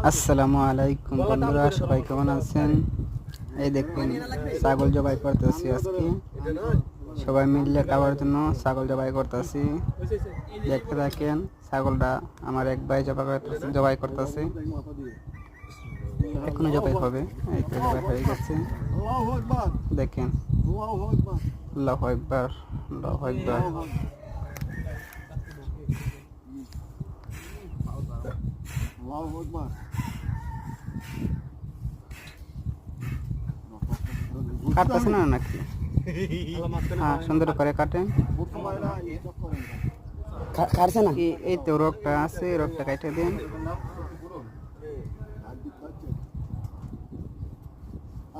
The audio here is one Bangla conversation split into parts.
আসসালামু আলাইকুম বন্ধুরা, সবাই কেমন আছেন? এই দেখুন ছাগল জবাই করতেছি আজকে। সবাই মিলে খাবার জন্য ছাগল জবাই করতেছি। দেখতে থাকেন, ছাগলটা আমার এক ভাই জবাই করতেছে। এখনো জবাই হবে, এই তো জবাই হয়ে গেছে। দেখেন, আল্লাহু আকবার, আল্লাহু আকবার। কাটতেছে না নাকি? হ্যাঁ, সুন্দর করে কাটেন। কাটছে না, এই তো রোগটা আছে, রোগটা কাটে দিন।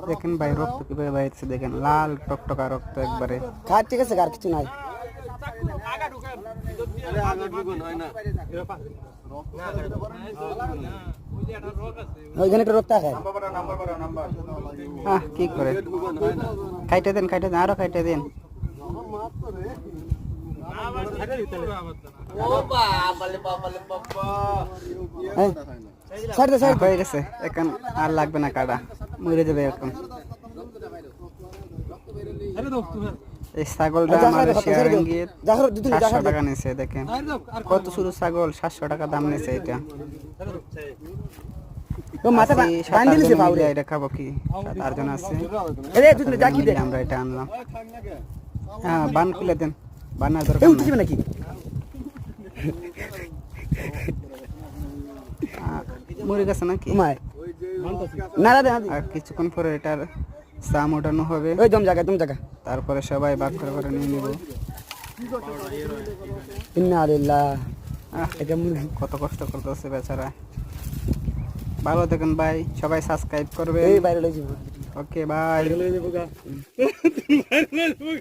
দেখেন ভাই, রক্ত কিভাবে বাইরেছে, দেখেন লাল টকটকা রক্ত একবারে। কাট ঠিক আছে, আর কিছু নাই। ওইখানে একটা রক্ত আছে। কি করে খাইতে দেন, আরো খাইতে দেন। হয়ে গেছে, এখন আর লাগবে না কাটা, মরে যাবে এখন। এই ছাগলটা আমার শেয়ারিংয়ের 700 টাকা নিয়েছে। দেখেন কত শুরু ছাগল, 700 টাকা দাম নিয়েছে এটা। এটা খাবো কি, 7-8 জন আছে, আমরা এটা আনলাম। হ্যাঁ, বান খুলে দেন, বানার দরকার নাকি। মরে গেছে নাকি? আর কিছুক্ষণ পরে এটার চাম ওঠানো হবে। তারপরে সবাই ভাগ করে নিয়ে নিব। কত কষ্ট করতেছে বেচারা। ভালো থাকেন ভাই, সবাই সাবস্ক্রাইব করবে। ওকে, বাই।